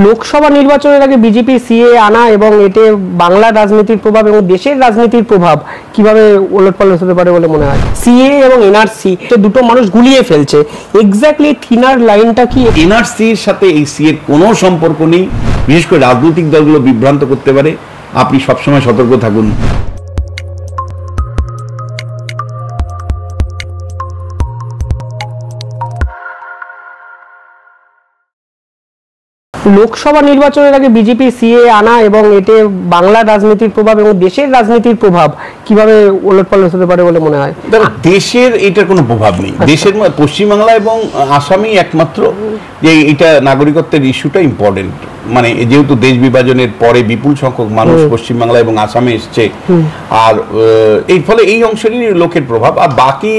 লোকসভা নির্বাচনের আগে BJP CA আনা এবং এতে বাংলার রাজনীতির প্রভাব এবং দেশের রাজনীতির প্রভাব কিভাবে ওলটপালট হতে পারে বলে মনে হয়? সিএ এবং এনআরসি দুটো মানুষ গুলিয়ে ফেলছে, এক্স্যাক্টলি থিনার লাইনটা কি? এনআরসির সাথে এই সি এর কোনো সম্পর্ক নেই। বিশেষ করে রাজনৈতিক দলগুলো বিভ্রান্ত করতে পারে, আপনি সবসময় সতর্ক থাকুন। লোকসভা নির্বাচনের আগে বিজেপি সিএ আনা এবং এতে বাংলার রাজনীতির প্রভাব এবং দেশের রাজনীতির প্রভাব কিভাবে ওলটপালট হতে পারে বলে মনে হয়? দেশের এটার কোনো প্রভাব নেই। দেশের পশ্চিমবাংলা এবং আসামই একমাত্র যে এটা নাগরিকত্বের ইস্যুটা ইম্পর্টেন্ট। মানে যেহেতু দেশ বিভাজনের পরে বিপুল সংখ্যক মানুষ পশ্চিমবাংলা এবং আসামে এসছে, আর এই ফলে এই অংশেরই লোকের প্রভাব, আর বাকি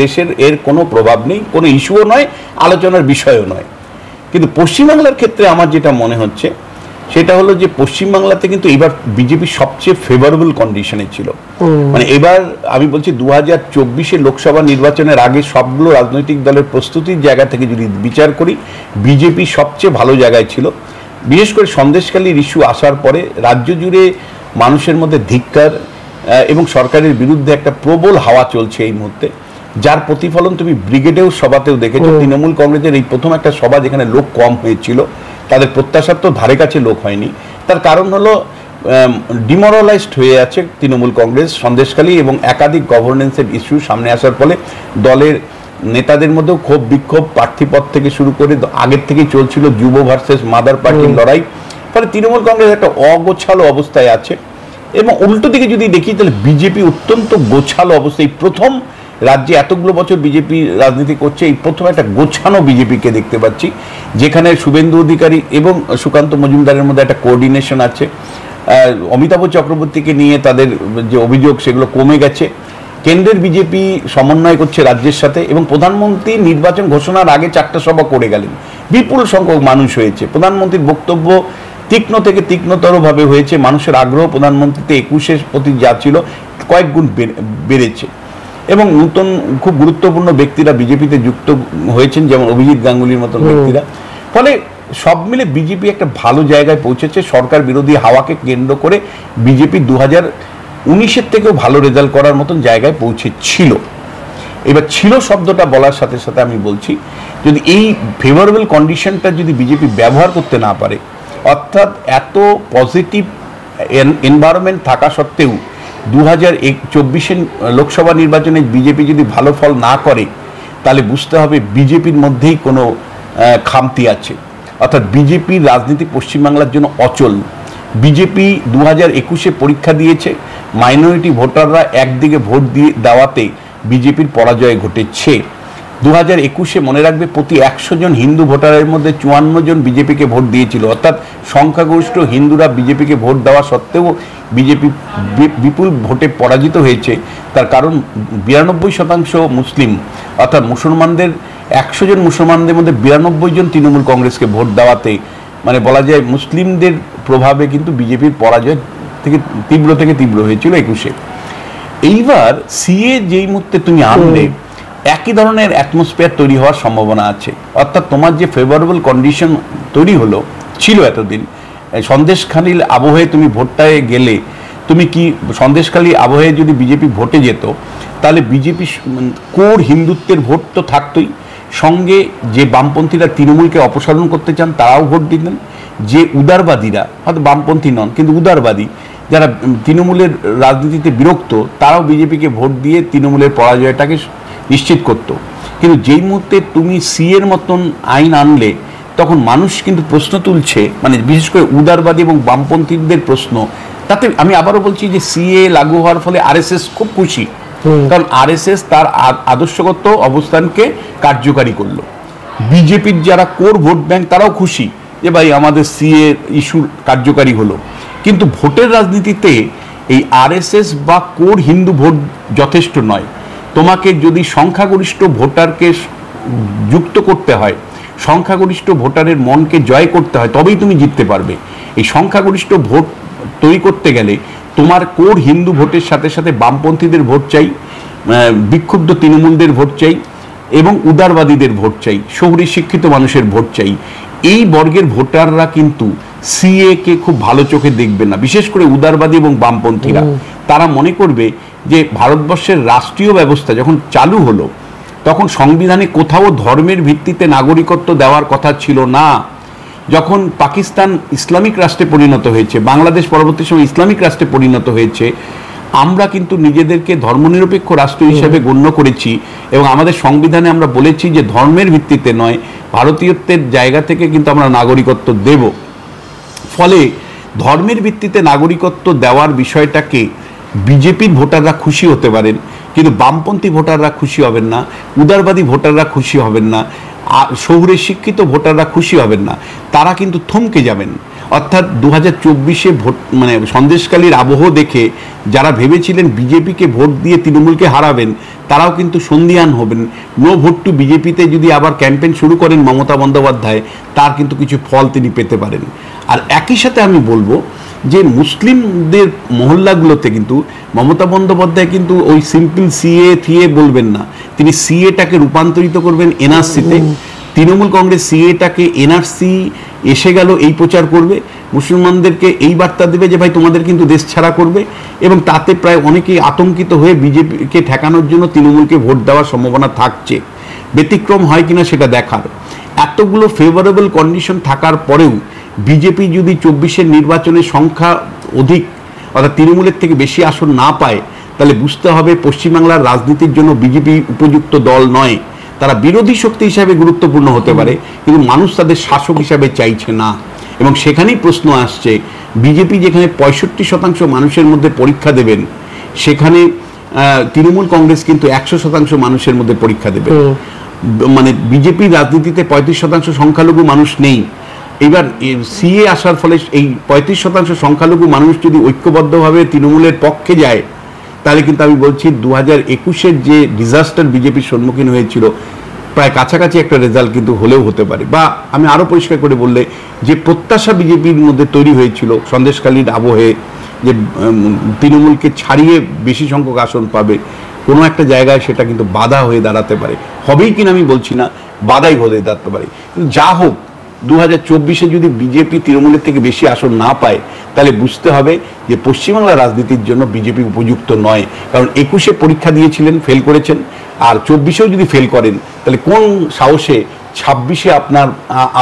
দেশের এর কোনো প্রভাব নেই, কোনো ইস্যুও নয়, আলোচনার বিষয়ও নয়। কিন্তু পশ্চিমবাংলার ক্ষেত্রে আমার যেটা মনে হচ্ছে সেটা হলো যে পশ্চিমবাংলাতে কিন্তু এবার বিজেপি সবচেয়ে ফেভারেবল কন্ডিশনে ছিল। মানে এবার আমি বলছি 2024 লোকসভা নির্বাচনের আগে সবগুলো রাজনৈতিক দলের প্রস্তুতির জায়গা থেকে যদি বিচার করি, বিজেপি সবচেয়ে ভালো জায়গায় ছিল। বিশেষ করে সন্দেশখালীর ইস্যু আসার পরে রাজ্য জুড়ে মানুষের মধ্যে ধিক্কার এবং সরকারের বিরুদ্ধে একটা প্রবল হাওয়া চলছে এই মুহূর্তে, যার প্রতিফলন তুমি ব্রিগেডেও সভাতেও দেখেছো। তৃণমূল কংগ্রেসের এই প্রথম একটা সভা যেখানে লোক কম হয়েছিল, তাদের প্রত্যাশার তো ধারে কাছে লোক হয়নি। তার কারণ হলো ডিমোরালাইজড হয়ে আছে তৃণমূল কংগ্রেস সন্দেশখালী, এবং একাধিক গভর্নেন্সের ইস্যু সামনে আসার ফলে দলের নেতাদের মধ্যেও ক্ষোভ বিক্ষোভ, প্রার্থীপদ থেকে শুরু করে আগের থেকেই চলছিল যুব ভার্সেস মাদার পার্টির লড়াই। ফলে তৃণমূল কংগ্রেস একটা অগোছালো অবস্থায় আছে। এবং উল্টো দিকে যদি দেখি তাহলে বিজেপি অত্যন্ত গোছালো অবস্থায়, প্রথম রাজ্যে এতগুলো বছর বিজেপি রাজনীতি করছে, এই প্রথম একটা গোছানো বিজেপিকে দেখতে পাচ্ছি, যেখানে শুভেন্দু অধিকারী এবং সুকান্ত মজুমদারের মধ্যে একটা কোঅর্ডিনেশন আছে। অমিতাভ চক্রবর্তীকে নিয়ে তাদের যে অভিযোগ সেগুলো কমে গেছে। কেন্দ্রের বিজেপি সমন্বয় করছে রাজ্যের সাথে, এবং প্রধানমন্ত্রী নির্বাচন ঘোষণার আগে 4টা সভা করে গেলেন, বিপুল সংখ্যক মানুষ হয়েছে। প্রধানমন্ত্রীর বক্তব্য তীক্ষ্ণ থেকে তীক্ষ্ণতরভাবে হয়েছে, মানুষের আগ্রহ প্রধানমন্ত্রীতে 21-এর প্রতি যা ছিল কয়েক গুণ বেড়েছে। এবং নতুন খুব গুরুত্বপূর্ণ ব্যক্তিরা বিজেপিতে যুক্ত হয়েছেন, যেমন অভিজিৎ গাঙ্গুলির মতন ব্যক্তিরা। ফলে সব মিলে বিজেপি একটা ভালো জায়গায় পৌঁছেছে। সরকার বিরোধী হাওয়াকে কেন্দ্র করে বিজেপি 2019-এর থেকেও ভালো রেজাল্ট করার মতন জায়গায় পৌঁছেছিল। এবার ছিল শব্দটা বলার সাথে সাথে আমি বলছি, যদি এই ফেভারেবল কন্ডিশনটা যদি বিজেপি ব্যবহার করতে না পারে, অর্থাৎ এত পজিটিভ এনভায়রনমেন্ট থাকা সত্ত্বেও 2024 লোকসভা নির্বাচনে বিজেপি যদি ভালো ফল না করে, তাহলে বুঝতে হবে বিজেপির মধ্যেই কোনো খামতি আছে। অর্থাৎ বিজেপির রাজনীতি পশ্চিমবাংলার জন্য অচল। বিজেপি 2021-এ পরীক্ষা দিয়েছে, মাইনরিটি ভোটাররা একদিকে ভোট দেওয়াতে বিজেপির পরাজয় ঘটেছে। 2021-এ মনে রাখবে, প্রতি 100 জন হিন্দু ভোটারের মধ্যে 54 জন বিজেপিকে ভোট দিয়েছিল। অর্থাৎ সংখ্যাগরিষ্ঠ হিন্দুরা বিজেপিকে ভোট দেওয়া সত্ত্বেও বিজেপি বিপুল ভোটে পরাজিত হয়েছে। তার কারণ 92% মুসলিম, অর্থাৎ মুসলমানদের 100 জন মুসলমানদের মধ্যে 92 জন তৃণমূল কংগ্রেসকে ভোট দেওয়াতে, মানে বলা যায় মুসলিমদের প্রভাবে কিন্তু বিজেপির পরাজয় থেকে তীব্র হয়েছিল 21-এ। এইবার সিএ যেই মুহূর্তে তুমি আনলে, একই ধরনের অ্যাটমসফিয়ার তৈরি হওয়ার সম্ভাবনা আছে। অর্থাৎ তোমার যে ফেভারেবল কন্ডিশন তৈরি হলো ছিল এতদিন, সন্দেশখালীর আবহে তুমি ভোটটায় গেলে, তুমি কি সন্দেশখালী আবহে যদি বিজেপি ভোটে যেত, তাহলে বিজেপি কোর হিন্দুত্বের ভোট তো থাকতোই, সঙ্গে যে বামপন্থীরা তৃণমূলকে অপসারণ করতে চান তারাও ভোট দিতেন, যে উদারবাদীরা, হয়তো বামপন্থী নন কিন্তু উদারবাদী, যারা তৃণমূলের রাজনীতিতে বিরক্ত, তারাও বিজেপিকে ভোট দিয়ে তৃণমূলের পরাজয়টাকে নিশ্চিত করত। কিন্তু যেই মুহূর্তে তুমি সিএর মতন আইন আনলে, তখন মানুষ কিন্তু প্রশ্ন তুলছে, মানে বিশেষ করে উদারবাদী এবং বামপন্থীদের প্রশ্ন। তাতে আমি আবারও বলছি যে সিএ লাগু হওয়ার ফলে আরএসএস খুব খুশি, কারণ আরএসএস তার আদর্শগত অবস্থানকে কার্যকারী করলো। বিজেপির যারা কোর ভোট ব্যাংক তারাও খুশি যে ভাই আমাদের সিএ ইস্যু কার্যকারী হলো। কিন্তু ভোটের রাজনীতিতে এই আরএসএস বা কোর হিন্দু ভোট যথেষ্ট নয়। তোমাকে যদি সংখ্যাগরিষ্ঠ ভোটারকে যুক্ত করতে হয়, সংখ্যাগরিষ্ঠ ভোটারের মনকে জয় করতে হয়, তবেই তুমি জিততে পারবে। এই সংখ্যাগরিষ্ঠ ভোট তৈরি করতে গেলে তোমার কোর হিন্দু ভোটের সাথে সাথে বামপন্থীদের ভোট চাই, বিক্ষুব্ধ তৃণমূলদের ভোট চাই, এবং উদারবাদীদের ভোট চাই, শহুরে শিক্ষিত মানুষের ভোট চাই। এই বর্গের ভোটাররা কিন্তু সিএ কে খুব ভালো চোখে দেখবে না, বিশেষ করে উদারবাদী এবং বামপন্থীরা। তারা মনে করবে যে ভারতবর্ষের রাষ্ট্রীয় ব্যবস্থা যখন চালু হলো তখন সংবিধানে কোথাও ধর্মের ভিত্তিতে নাগরিকত্ব দেওয়ার কথা ছিল না। যখন পাকিস্তান ইসলামিক রাষ্ট্রে পরিণত হয়েছে, বাংলাদেশ পরবর্তী সময় ইসলামিক রাষ্ট্রে পরিণত হয়েছে, আমরা কিন্তু নিজেদেরকে ধর্মনিরপেক্ষ রাষ্ট্র হিসেবে গণ্য করেছি এবং আমাদের সংবিধানে আমরা বলেছি যে ধর্মের ভিত্তিতে নয়, ভারতীয়ত্বের জায়গা থেকে কিন্তু আমরা নাগরিকত্ব দেব। ফলে ধর্মের ভিত্তিতে নাগরিকত্ব দেওয়ার বিষয়টাকে বিজেপির ভোটাররা খুশি হতে পারেন, কিন্তু বামপন্থী ভোটাররা খুশি হবেন না, উদারবাদী ভোটাররা খুশি হবেন না, শহুরে শিক্ষিত ভোটাররা খুশি হবেন না, তারা কিন্তু থমকে যাবেন। অর্থাৎ 2024-এ ভোট মানে সন্দেশকালীর আবহ দেখে যারা ভেবেছিলেন বিজেপিকে ভোট দিয়ে তৃণমূলকে হারাবেন, তারাও কিন্তু সন্দিহান হবেন। নো ভোট টু বিজেপিতে যদি আবার ক্যাম্পেইন শুরু করেন মমতা বন্দ্যোপাধ্যায়, তার কিন্তু কিছু ফল তিনি পেতে পারেন। আর একই সাথে আমি বলবো যে মুসলিমদের মহল্লাগুলোতে কিন্তু মমতা বন্দ্যোপাধ্যায় কিন্তু ওই সিম্পল সিএ থিয়ে বলবেন না, তিনি সিএটাকে রূপান্তরিত করবেন এনআরসিতে। তৃণমূল কংগ্রেস সিএটাকে এনআরসি এসে গেল এই প্রচার করবে, মুসলমানদেরকে এই বার্তা দেবে যে ভাই তোমাদের কিন্তু দেশ ছাড়া করবে, এবং তাতে প্রায় অনেকেই আতঙ্কিত হয়ে বিজেপিকে ঠেকানোর জন্য তৃণমূলকে ভোট দেওয়ার সম্ভাবনা থাকছে। ব্যতিক্রম হয় কিনা সেটা দেখার। এতগুলো ফেভারেবল কন্ডিশন থাকার পরেও বিজেপি যদি 24-এর নির্বাচনের সংখ্যা অধিক অর্থাৎ তৃণমূলের থেকে বেশি আসন না পায়, তাহলে বুঝতে হবে পশ্চিমবাংলার রাজনীতির জন্য বিজেপি উপযুক্ত দল নয়। তারা বিরোধী শক্তি হিসাবে গুরুত্বপূর্ণ হতে পারে, কিন্তু মানুষ তাদের শাসক হিসাবে চাইছে না। এবং সেখানেই প্রশ্ন আসছে, বিজেপি যেখানে 65% মানুষের মধ্যে পরীক্ষা দেবেন, সেখানে তৃণমূল কংগ্রেস কিন্তু 100% মানুষের মধ্যে পরীক্ষা দেবে। মানে বিজেপির রাজনীতিতে 35% সংখ্যালঘু মানুষ নেই। এবার সিএ আসার ফলে এই 35% সংখ্যালঘু মানুষ যদি ঐক্যবদ্ধভাবে তৃণমূলের পক্ষে যায়, তাহলে কিন্তু আমি বলছি 2021-এর যে ডিজাস্টার বিজেপির সম্মুখীন হয়েছিল, প্রায় কাছাকাছি একটা রেজাল্ট কিন্তু হলেও হতে পারে। বা আমি আরও পরিষ্কার করে বললে, যে প্রত্যাশা বিজেপির মধ্যে তৈরি হয়েছিল সন্দেশকালীর আবহে যে তৃণমূলকে ছাড়িয়ে বেশি সংখ্যক আসন পাবে, কোনো একটা জায়গায় সেটা কিন্তু বাধা হয়ে দাঁড়াতে পারে। হবেই কিনা আমি বলছি না, বাধাই হয়ে দাঁড়াতে পারে। কিন্তু যা হোক, 2024-এ যদি বিজেপি তৃণমূলের থেকে বেশি আসন না পায়, তাহলে বুঝতে হবে যে পশ্চিমবাংলার রাজনীতির জন্য বিজেপি উপযুক্ত নয়। কারণ 21-এ পরীক্ষা দিয়েছিলেন, ফেল করেছেন, আর 24-এও যদি ফেল করেন, তাহলে কোন সাহসে 26-এ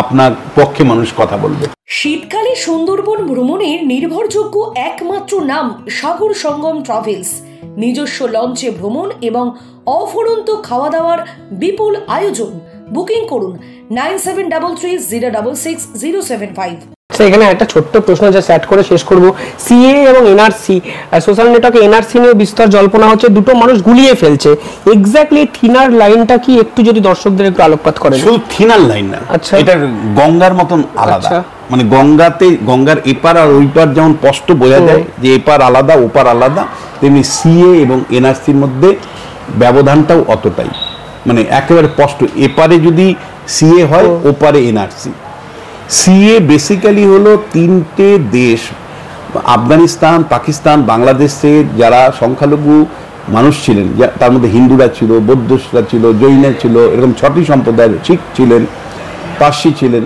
আপনার পক্ষে মানুষ কথা বলবে? শীতকালে সুন্দরবন ভ্রমণের নির্ভরযোগ্য একমাত্র নাম সাগর সঙ্গম ট্রাভেলস। নিজস্ব লঞ্চে ভ্রমণ এবং অফুরন্ত খাওয়া দাওয়ার বিপুল আয়োজন। বুকিং করুন 9733066075। এখানে একটা ছোট্ট প্রশ্ন যা সেট করে শেষ করব, সিএ এবং এনআরসি, সোশ্যাল নেটওয়ার্কে এনআরসি নিয়ে বিস্তর জল্পনা হচ্ছে, দুটো মানুষ গুলিয়ে ফেলছে। এক্স্যাক্টলি থিনার লাইনটা কি একটু যদি দর্শকদের একটু আলোকপাত করেন? শুধু থিনার লাইন না, আচ্ছা, এটা গঙ্গার মতন আলাদা। মানে গঙ্গার এপার আর ওই পার যেমন স্পষ্ট বোঝা যায় যে এপার আলাদা ওপার আলাদা, তেমনি সিএ এবং এনআরসির মধ্যে ব্যবধানটাও অতটাই, মানে একেবারে স্পষ্ট। এপারে যদি সিএ হয়, ওপারে এনআরসি। সিএ বেসিক্যালি হলো তিনটে দেশ, আফগানিস্তান, পাকিস্তান, বাংলাদেশে যারা সংখ্যালঘু মানুষ ছিলেন, তার মধ্যে হিন্দুরা ছিল, বৌদ্ধরা ছিল, জৈন ছিল, এরকম 6টি সম্প্রদায়ের, শিখ ছিলেন, পার্সি ছিলেন।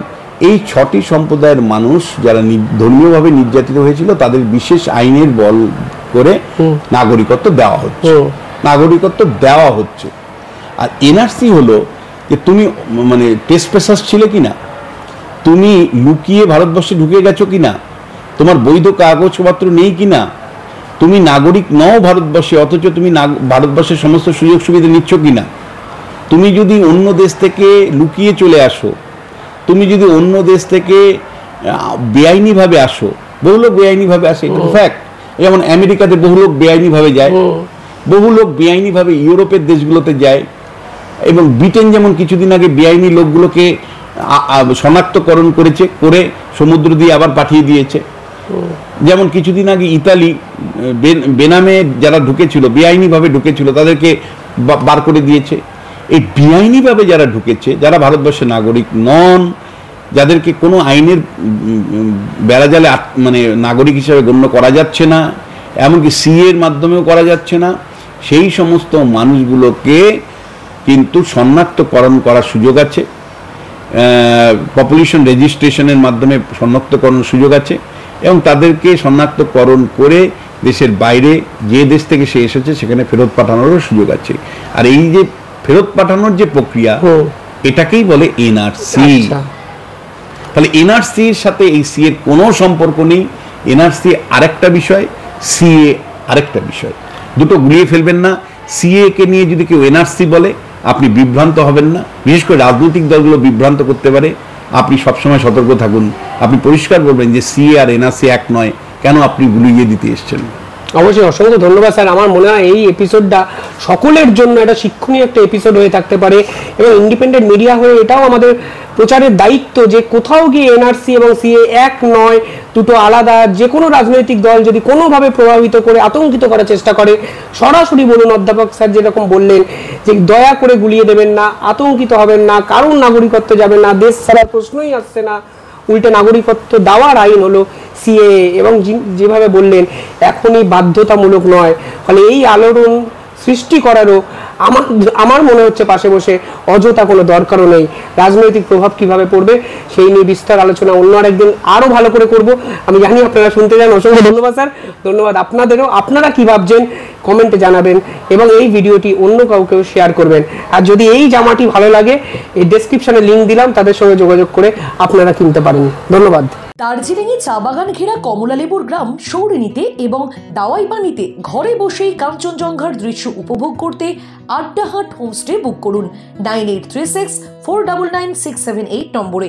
এই 6টি সম্প্রদায়ের মানুষ যারা ধর্মীয়ভাবে নির্যাতিত হয়েছিল, তাদের বিশেষ আইনের বল করে নাগরিকত্ব দেওয়া হচ্ছে। আর এনআরসি হলো যে তুমি মানে টেস্টপেসার ছিলে কিনা, তুমি লুকিয়ে ভারতবর্ষে ঢুকে গেছো কিনা, তোমার বৈধ কাগজপত্র নেই কিনা, তুমি নাগরিক নও ভারতবর্ষে অথচ তুমি ভারতবর্ষের সমস্ত সুযোগ সুবিধা নিচ্ছ কিনা, তুমি যদি অন্য দেশ থেকে লুকিয়ে চলে আসো, তুমি যদি অন্য দেশ থেকে বেআইনিভাবে আসো, বহু লোক বেআইনিভাবে আসে, এটা ফ্যাক্ট। যেমন আমেরিকাতে বহু লোক বেআইনিভাবে যায়, বহু লোক বেআইনিভাবে ইউরোপের দেশগুলোতে যায়, এবং ব্রিটেন যেমন কিছুদিন আগে বেআইনি লোকগুলোকে শনাক্তকরণ করে সমুদ্র দিয়ে আবার পাঠিয়ে দিয়েছে। যেমন কিছুদিন আগে ইতালি বেনামে যারা ঢুকেছিল, বেআইনিভাবে ঢুকেছিল, তাদেরকে বার করে দিয়েছে। এই বেআইনিভাবে যারা ঢুকেছে, যারা ভারতবর্ষের নাগরিক নন, যাদেরকে কোনো আইনের বেড়াজালে মানে নাগরিক হিসেবে গণ্য করা যাচ্ছে না, এমনকি সিএর মাধ্যমেও করা যাচ্ছে না, সেই সমস্ত মানুষগুলোকে কিন্তু শনাক্তকরণ করার সুযোগ আছে। পপুলেশন রেজিস্ট্রেশনের মাধ্যমে শনাক্তকরণের সুযোগ আছে এবং তাদেরকে শনাক্তকরণ করে দেশের বাইরে যে দেশ থেকে সে এসেছে সেখানে ফেরত পাঠানোরও সুযোগ আছে। আর এই যে ফেরত পাঠানোর যে প্রক্রিয়া এটাকেই বলে এনআরসি। তাহলে এনআরসির সাথে এই সি এর কোনো সম্পর্ক নেই। এনআরসি আরেকটা বিষয়, সিএ আরেকটা বিষয়, দুটো গুলিয়ে ফেলবেন না। সিএ কে নিয়ে যদি কেউ এনআরসি বলে আপনি বিভ্রান্ত হবেন না, বিশেষ করে রাজনৈতিক দলগুলো বিভ্রান্ত করতে পারে। আপনি সবসময় সতর্ক থাকুন, আপনি পরিষ্কার বলবেন যে সিএ আর এনআরসি এক নয়, কেন আপনি গুলিয়ে দিতে এসছেন। অবশ্যই, অসংখ্য ধন্যবাদ স্যার। আমার মনে হয় এই এপিসোডটা সকলের জন্য একটা শিক্ষণীয় একটা এপিসোড হয়ে থাকতে পারে এবং ইন্ডিপেন্ডেন্ট মিডিয়া হয়ে এটাও আমাদের প্রচারের দায়িত্ব যে কোথাও গিয়ে এনআরসি এবং সিএ এক নয়, দুটো আলাদা। যে কোনো রাজনৈতিক দল যদি কোনোভাবে প্রভাবিত করে আতঙ্কিত করার চেষ্টা করে সরাসরি বলুন, অধ্যাপক স্যার যেরকম বললেন যে দয়া করে গুলিয়ে দেবেন না, আতঙ্কিত হবেন না, কারণ নাগরিকত্ব যাবেন না, দেশ ছাড়ার প্রশ্নই আসছে না, উল্টে নাগরিকত্ব দেওয়ার আইন হলো সিএ। এবং যেভাবে বললেন এখনই বাধ্যতামূলক নয়, ফলে এই আলোড়ন সৃষ্টি করারও আমার মনে হচ্ছে পাশে বসে অযথা কোনো দরকারও নেই। রাজনৈতিক প্রভাব কিভাবে পড়বে সেই নিয়ে বিস্তার আলোচনা অন্য আরেকদিন আরো ভালো করে করব। আমি জানি আপনারা শুনতে চান। অসংখ্য ধন্যবাদ স্যার। ধন্যবাদ আপনাদেরও। আপনারা কি ভাবছেন কমেন্টে জানাবেন এবং এই ভিডিওটি অন্য কাউকেও শেয়ার করবেন। আর যদি এই জামাটি ভালো লাগে এই ডেসক্রিপশনে লিংক দিলাম, তাদের সঙ্গে যোগাযোগ করে আপনারা কিনতে পারেন। ধন্যবাদ। দার্জিলিংয়ে চা বাগান ঘেরা কমলালেবুর গ্রাম সৌরিনীতে এবং দাওয়াইবানিতে ঘরে বসেই কাঞ্চনজঙ্ঘার দৃশ্য উপভোগ করতে আড্ডাহাট হোমস্টে বুক করুন 9836 499 678 নম্বরে।